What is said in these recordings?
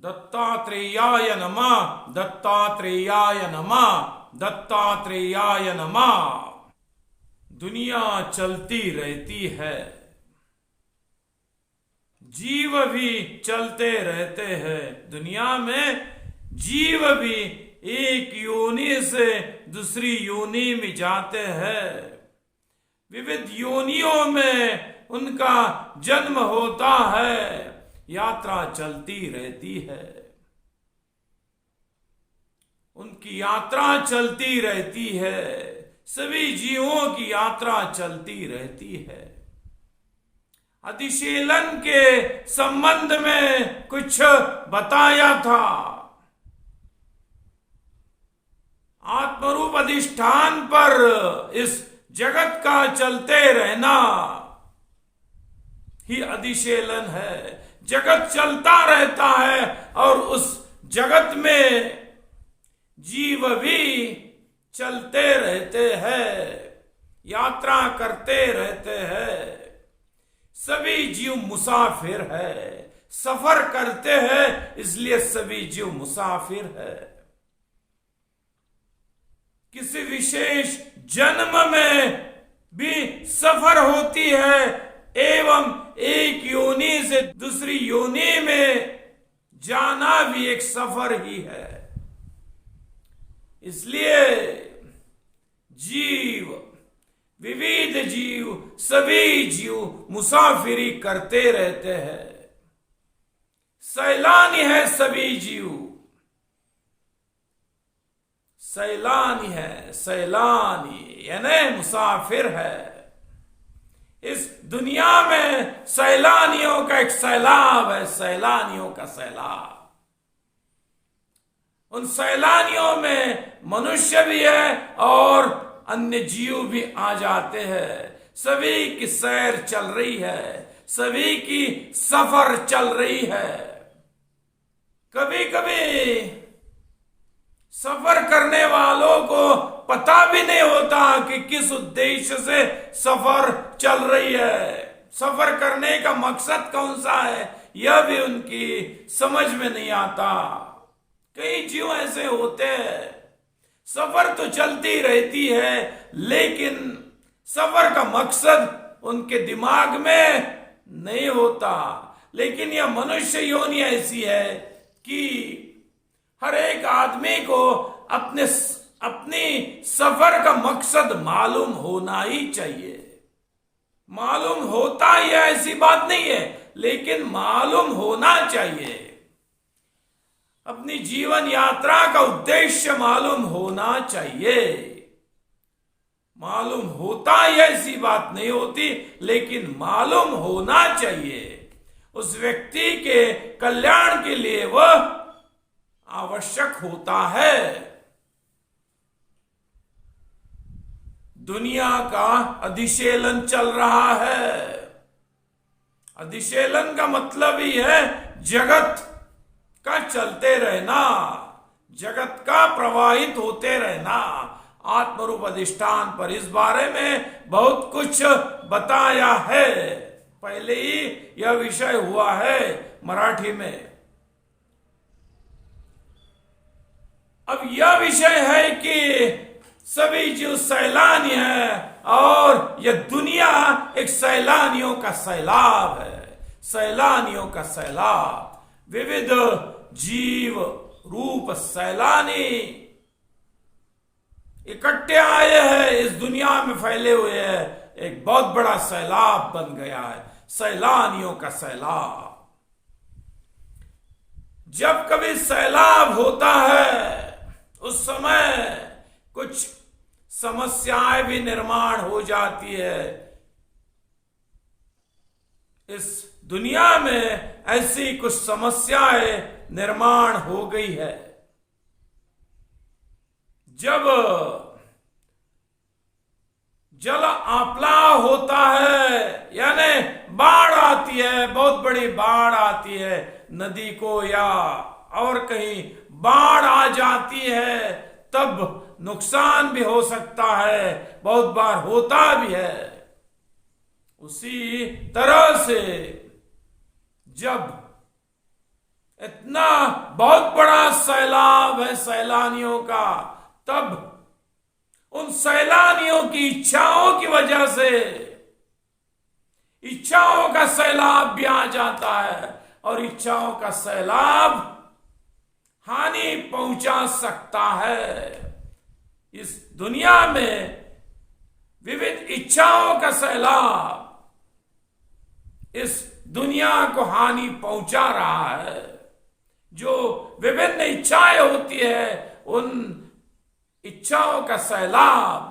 दत्तात्रेयाय नमः, दत्तात्रेयाय नमः, दत्तात्रेयाय नमः। दुनिया चलती रहती है, जीव भी चलते रहते हैं। दुनिया में जीव भी एक योनि से दूसरी योनि में जाते हैं। विविध योनियों में उनका जन्म होता है, यात्रा चलती रहती है। उनकी यात्रा चलती रहती है, सभी जीवों की यात्रा चलती रहती है। अधिशीलन के संबंध में कुछ बताया था। आत्मरूप अधिष्ठान पर इस जगत का चलते रहना ही अधिशीलन है। जगत चलता रहता है और उस जगत में जीव भी चलते रहते हैं, यात्रा करते रहते हैं। सभी जीव मुसाफिर है, सफर करते हैं, इसलिए सभी जीव मुसाफिर है। किसी विशेष जन्म में भी सफर होती है एवं एक योनि से दूसरी योनि में जाना भी एक सफर ही है। इसलिए जीव, विविध जीव, सभी जीव मुसाफिरी करते रहते हैं। सैलानी है सभी जीव, सैलानी है, सैलानी यानी मुसाफिर है। इस दुनिया में सैलानियों का एक सैलाब है, सैलानियों का सैलाब। उन सैलानियों में मनुष्य भी है और अन्य जीव भी आ जाते हैं। सभी की सैर चल रही है, सभी की सफर चल रही है। कभी कभी सफर करने वालों को पता भी नहीं होता कि किस उद्देश्य से सफर चल रही है, सफर करने का मकसद कौन सा है, यह भी उनकी समझ में नहीं आता। कई जीव ऐसे होते हैं, सफर तो चलती रहती है लेकिन सफर का मकसद उनके दिमाग में नहीं होता। लेकिन यह मनुष्य योनि ऐसी है कि हर एक आदमी को अपनी सफर का मकसद मालूम होना ही चाहिए। मालूम होता ही ऐसी बात नहीं है, लेकिन मालूम होना चाहिए। अपनी जीवन यात्रा का उद्देश्य मालूम होना चाहिए। मालूम होता ही ऐसी बात नहीं होती, लेकिन मालूम होना चाहिए। उस व्यक्ति के कल्याण के लिए वह आवश्यक होता है। दुनिया का अधिशीलन चल रहा है। अधिशीलन का मतलब ही है जगत का चलते रहना, जगत का प्रवाहित होते रहना। आत्मरूप अधिष्ठान पर इस बारे में बहुत कुछ बताया है, पहले ही यह विषय हुआ है मराठी में। अब यह विषय है कि सभी जीव सैलानी है और यह दुनिया एक सैलानियों का सैलाब है, सैलानियों का सैलाब। विविध जीव रूप सैलानी इकट्ठे आए हैं, इस दुनिया में फैले हुए हैं। एक बहुत बड़ा सैलाब बन गया है, सैलानियों का सैलाब। जब कभी सैलाब होता है उस समय कुछ समस्याएं भी निर्माण हो जाती है। इस दुनिया में ऐसी कुछ समस्याएं निर्माण हो गई है। जब जल आप्लाव होता है, यानी बाढ़ आती है, बहुत बड़ी बाढ़ आती है, नदी को या और कहीं बाढ़ आ जाती है, तब नुकसान भी हो सकता है, बहुत बार होता भी है। उसी तरह से जब इतना बहुत बड़ा सैलाब है सैलानियों का, तब उन सैलानियों की इच्छाओं की वजह से इच्छाओं का सैलाब भी आ जाता है, और इच्छाओं का सैलाब हानि पहुंचा सकता है। इस दुनिया में विविध इच्छाओं का सैलाब इस दुनिया को हानि पहुंचा रहा है। जो विभिन्न इच्छाएं होती है, उन इच्छाओं का सैलाब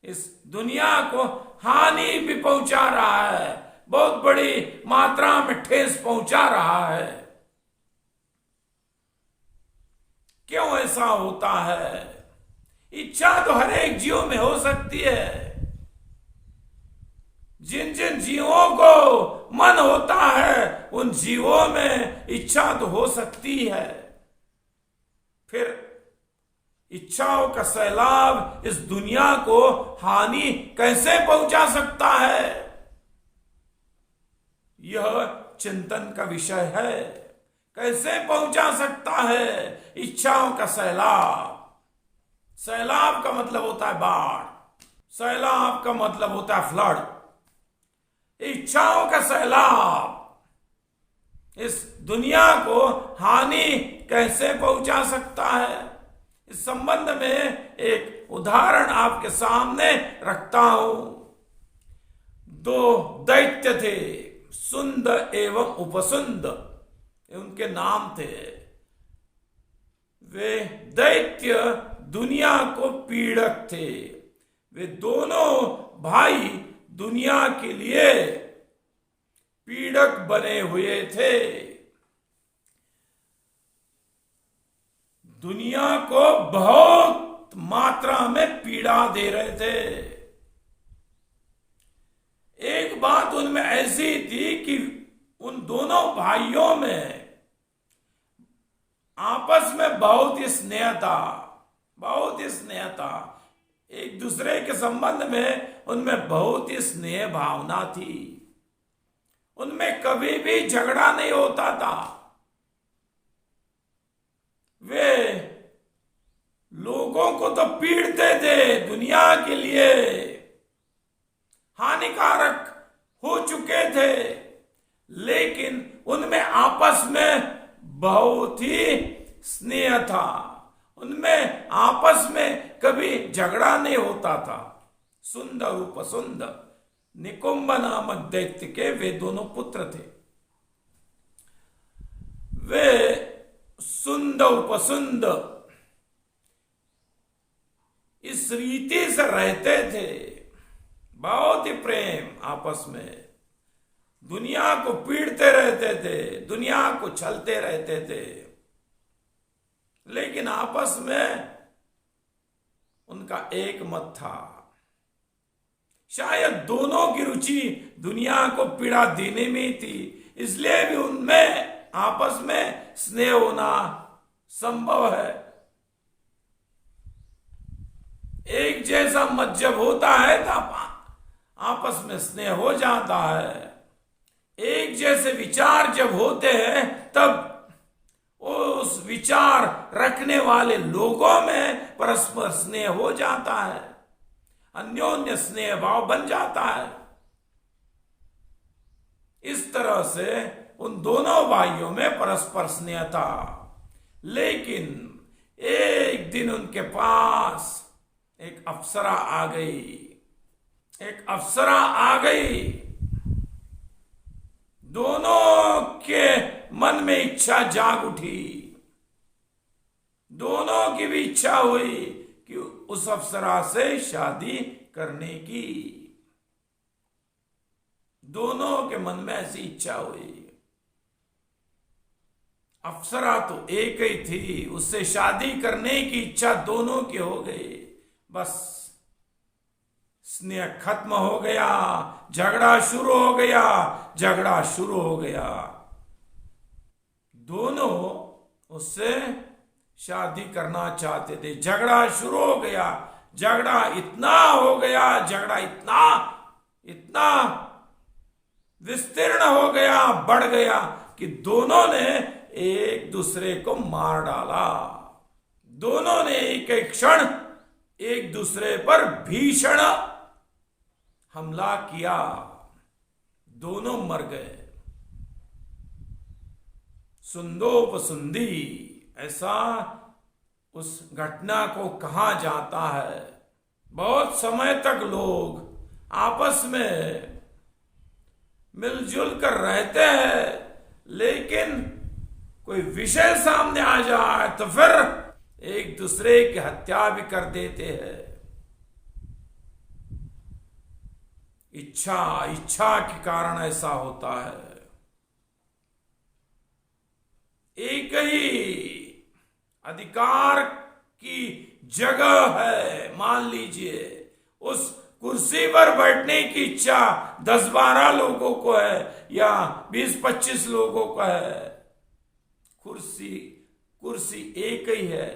इस दुनिया को हानि भी पहुंचा रहा है, बहुत बड़ी मात्रा में ठेस पहुंचा रहा है। क्यों ऐसा होता है? इच्छा तो हर एक जीव में हो सकती है। जिन जिन जीवों को मन होता है, उन जीवों में इच्छा तो हो सकती है। फिर इच्छाओं का सैलाब इस दुनिया को हानि कैसे पहुंचा सकता है? यह चिंतन का विषय है। कैसे पहुंचा सकता है इच्छाओं का सैलाब? सैलाब का मतलब होता है बाढ़, सैलाब का मतलब होता है फ्लड। इच्छाओं का सैलाब इस दुनिया को हानि कैसे पहुंचा सकता है? इस संबंध में एक उदाहरण आपके सामने रखता हूं। दो दैत्य थे, सुंद एवं उपसुंद, उनके नाम थे। वे दैत्य दुनिया को पीड़क थे। वे दोनों भाई दुनिया के लिए पीड़क बने हुए थे। दुनिया को बहुत मात्रा में पीड़ा दे रहे थे। एक बात उनमें ऐसी थी कि उन दोनों भाइयों में आपस में बहुत ही स्नेह था, बहुत ही स्नेह था। एक दूसरे के संबंध में उनमें बहुत ही स्नेह भावना थी। उनमें कभी भी झगड़ा नहीं होता था। वे लोगों को तो पीड़ते थे, दुनिया के लिए हानिकारक हो चुके थे, लेकिन उनमें आपस में बहुत ही स्नेह था। उनमें आपस में कभी झगड़ा नहीं होता था। सुंद और उपसुंद, निकुंभ नामक दैत्य के वे दोनों पुत्र थे। वे सुंद उपसुंद इस रीति से रहते थे, बहुत ही प्रेम आपस में, दुनिया को पीड़ते रहते थे, दुनिया को छलते रहते थे, लेकिन आपस में उनका एक मत था। शायद दोनों की रुचि दुनिया को पीड़ा देने में थी, इसलिए भी उनमें आपस में स्नेह होना संभव है। एक जैसा मत जब होता है तब आपस में स्नेह हो जाता है। एक जैसे विचार जब होते हैं तब उस विचार रखने वाले लोगों में परस्पर स्नेह हो जाता है, अन्योन्य स्नेह भाव बन जाता है। इस तरह से उन दोनों भाइयों में परस्पर स्नेह था। लेकिन एक दिन उनके पास एक अप्सरा आ गई। एक अप्सरा आ गई। दोनों के मन में इच्छा जाग उठी। दोनों की भी इच्छा हुई कि उस अप्सरा से शादी करने की। दोनों के मन में ऐसी इच्छा हुई। अप्सरा तो एक ही थी, उससे शादी करने की इच्छा दोनों की हो गई। बस स्नेह खत्म हो गया, झगड़ा शुरू हो गया, झगड़ा शुरू हो गया। दोनों उससे शादी करना चाहते थे, झगड़ा शुरू हो गया। झगड़ा इतना हो गया, झगड़ा इतना इतना विस्तीर्ण हो गया, बढ़ गया कि दोनों ने एक दूसरे को मार डाला। दोनों ने एक एक क्षण एक दूसरे पर भीषण हमला किया। दोनों मर गए। सुंदोपसुंदी ऐसा उस घटना को कहा जाता है। बहुत समय तक लोग आपस में मिलजुल कर रहते हैं, लेकिन कोई विषय सामने आ जाए तो फिर एक दूसरे की हत्या भी कर देते हैं। इच्छा के कारण ऐसा होता है। एक ही अधिकार की जगह है, मान लीजिए उस कुर्सी पर बैठने की इच्छा 10-12 लोगों को है या 20-25 लोगों को है। कुर्सी एक ही है।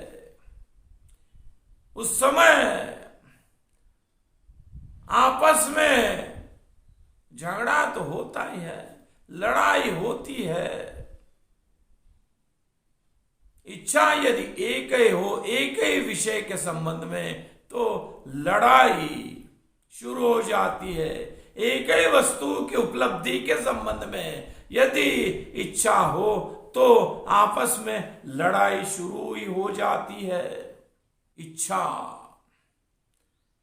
उस समय आपस में झगड़ा तो होता ही है, लड़ाई होती है। इच्छा यदि एक ही हो, एक ही विषय के संबंध में, तो लड़ाई शुरू हो जाती है। एक ही वस्तु की उपलब्धि के संबंध में यदि इच्छा हो तो आपस में लड़ाई शुरू ही हो जाती है। इच्छा,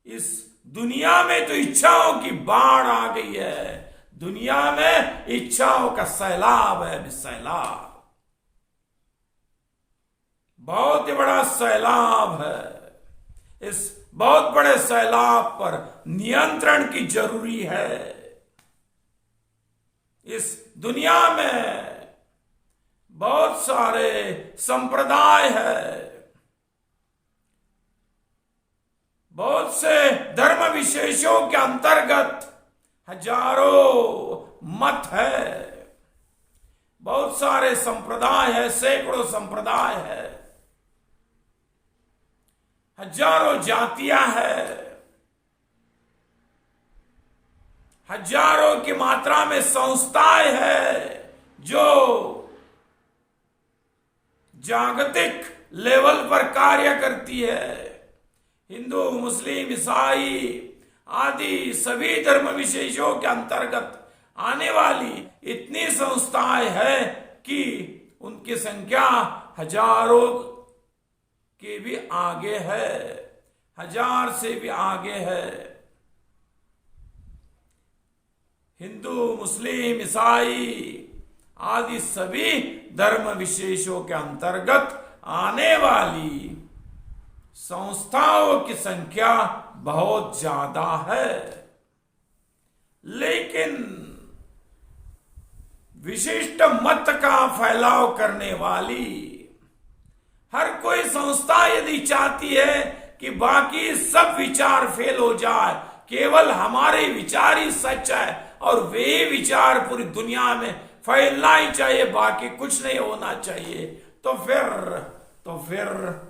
इस दुनिया में तो इच्छाओं की बाढ़ आ गई है। दुनिया में इच्छाओं का सैलाब है, सैलाब, बहुत ही बड़ा सैलाब है। इस बहुत बड़े सैलाब पर नियंत्रण की जरूरी है। इस दुनिया में बहुत सारे संप्रदाय है, बहुत से धर्म विशेषों के अंतर्गत हजारों मत है, बहुत सारे संप्रदाय है, सैकड़ों संप्रदाय है, हजारों जातियां हैं, हजारों की मात्रा में संस्थाएं हैं जो जागतिक लेवल पर कार्य करती है। हिंदू, मुस्लिम, ईसाई आदि सभी धर्म विशेषों के अंतर्गत आने वाली इतनी संस्थाएं हैं कि उनकी संख्या हजारों के भी आगे है, 1000 से भी आगे है। हिंदू, मुस्लिम, ईसाई आदि सभी धर्म विशेषों के अंतर्गत आने वाली संस्थाओं की संख्या बहुत ज्यादा है, लेकिन विशिष्ट मत का फैलाव करने वाली हर कोई संस्था यदि चाहती है कि बाकी सब विचार फेल हो जाए, केवल हमारे विचार ही सच है और वे विचार पूरी दुनिया में फैलना ही चाहिए, बाकी कुछ नहीं होना चाहिए, तो फिर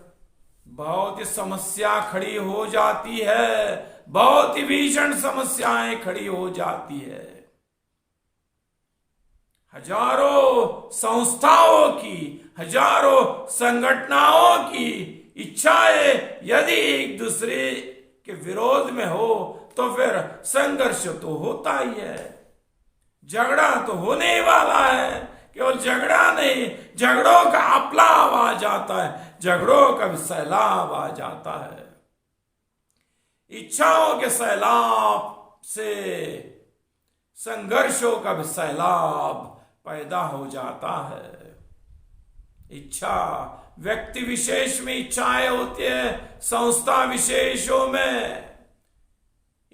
बहुत ही समस्या खड़ी हो जाती है, बहुत ही भीषण समस्याएं खड़ी हो जाती है। हजारों संस्थाओं की, हजारों संगठनों की इच्छाएं यदि एक दूसरे के विरोध में हो तो फिर संघर्ष तो होता ही है, झगड़ा तो होने ही वाला है। केवल झगड़ा नहीं, झगड़ों का अपलाव आ जाता है, झगड़ों का भी सैलाब आ जाता है। इच्छाओं के सैलाब से संघर्षों का भी सैलाब पैदा हो जाता है। इच्छा, व्यक्ति विशेष में इच्छाएं होती है, संस्था विशेषों में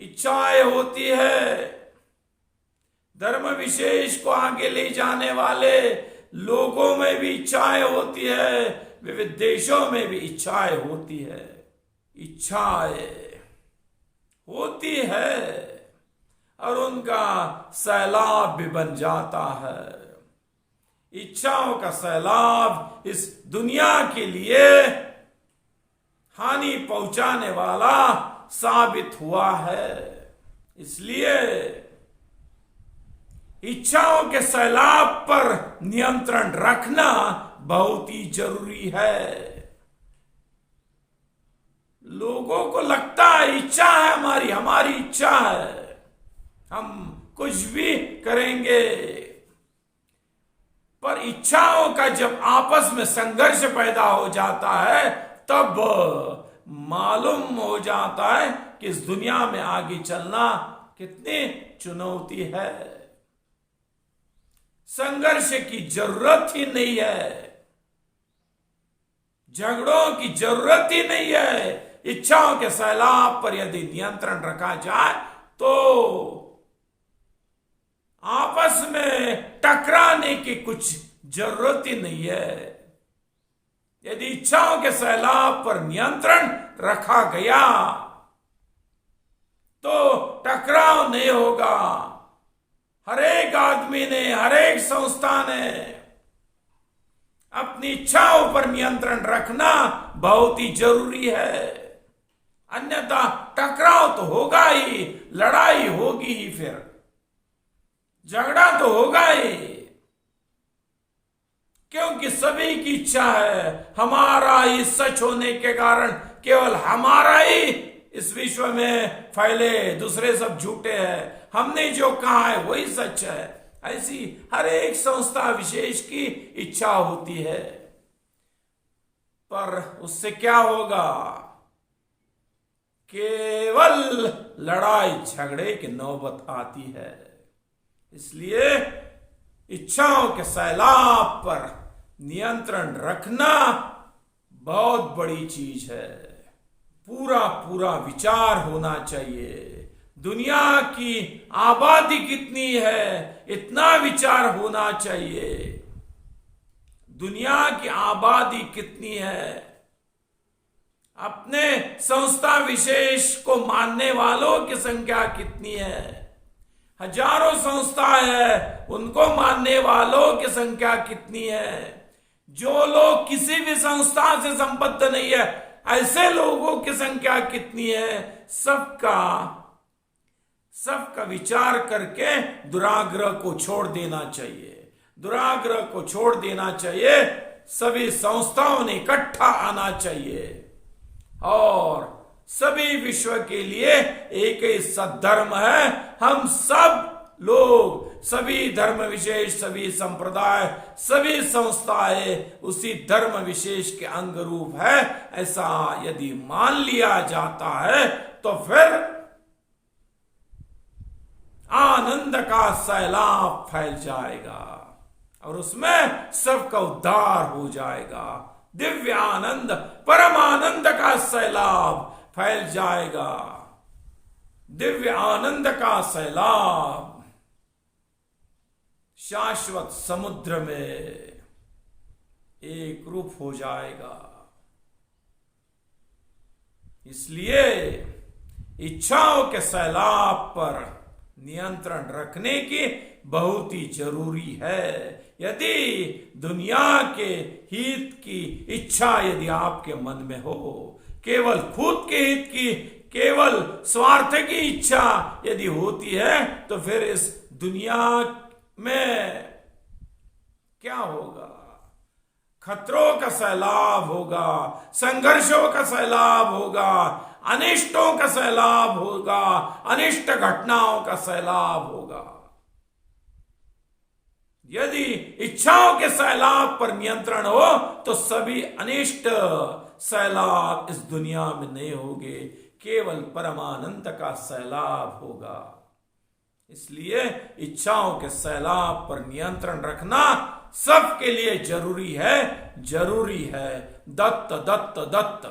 इच्छाएं होती है, धर्म विशेष को आगे ले जाने वाले लोगों में भी इच्छाएं होती है, विविध देशों में भी इच्छाएं होती है। इच्छाएं होती है और उनका सैलाब भी बन जाता है। इच्छाओं का सैलाब इस दुनिया के लिए हानि पहुंचाने वाला साबित हुआ है। इसलिए इच्छाओं के सैलाब पर नियंत्रण रखना बहुत ही जरूरी है। लोगों को लगता है इच्छा है हमारी, हमारी इच्छा है, हम कुछ भी करेंगे, पर इच्छाओं का जब आपस में संघर्ष पैदा हो जाता है तब मालूम हो जाता है कि इस दुनिया में आगे चलना कितनी चुनौती है। संघर्ष की जरूरत ही नहीं है, झगड़ों की जरूरत ही नहीं है। इच्छाओं के सैलाब पर यदि नियंत्रण रखा जाए तो आपस में टकराने की कुछ जरूरत ही नहीं है। यदि इच्छाओं के सैलाब पर नियंत्रण रखा गया तो टकराव नहीं होगा। हर एक आदमी ने, हर एक संस्था ने अपनी इच्छाओं पर नियंत्रण रखना बहुत ही जरूरी है, अन्यथा टकराव तो होगा ही, लड़ाई होगी ही, फिर झगड़ा तो होगा ही, क्योंकि सभी की इच्छा है। हमारा ही सच होने के कारण केवल हमारा ही इस विश्व में फैले, दूसरे सब झूठे हैं, हमने जो कहा है वही सच है। ऐसी हर एक संस्था विशेष की इच्छा होती है, पर उससे क्या होगा? केवल लड़ाई झगड़े की नौबत आती है। इसलिए इच्छाओं के सैलाब पर नियंत्रण रखना बहुत बड़ी चीज है। पूरा पूरा विचार होना चाहिए। दुनिया की आबादी कितनी है, इतना विचार होना चाहिए। दुनिया की आबादी कितनी है, अपने संस्था विशेष को मानने वालों की संख्या कितनी है, हजारों संस्था है, उनको मानने वालों की संख्या कितनी है। जो लोग किसी भी संस्था से संबद्ध नहीं है, ऐसे लोगों की संख्या कितनी है। सबका विचार करके दुराग्रह को छोड़ देना चाहिए। दुराग्रह को छोड़ देना चाहिए। सभी संस्थाओं ने इकट्ठा आना चाहिए और सभी विश्व के लिए एक ही सद्धर्म है। हम सब लोग, सभी धर्म विशेष, सभी संप्रदाय, सभी संस्थाएं उसी धर्म विशेष के अंग रूप है। ऐसा यदि मान लिया जाता है तो फिर आनंद का सैलाब फैल जाएगा और उसमें सबका उद्धार हो जाएगा। दिव्य आनंद, परम आनंद का सैलाब फैल जाएगा। दिव्य आनंद का सैलाब शाश्वत समुद्र में एक रूप हो जाएगा। इसलिए इच्छाओं के सैलाब पर नियंत्रण रखने की बहुत ही जरूरी है। यदि दुनिया के हित की इच्छा यदि आपके मन में हो, केवल खुद के हित की, केवल स्वार्थ की इच्छा यदि होती है तो फिर इस दुनिया में क्या होगा? खतरों का सैलाब होगा, संघर्षों का सैलाब होगा, अनिष्टों का सैलाब होगा, अनिष्ट घटनाओं का सैलाब होगा। यदि इच्छाओं के सैलाब पर नियंत्रण हो तो सभी अनिष्ट सैलाब इस दुनिया में नहीं होंगे, केवल परमानंद का सैलाब होगा। इसलिए इच्छाओं के सैलाब पर नियंत्रण रखना सबके लिए जरूरी है, जरूरी है। दत्त दत्त दत्त।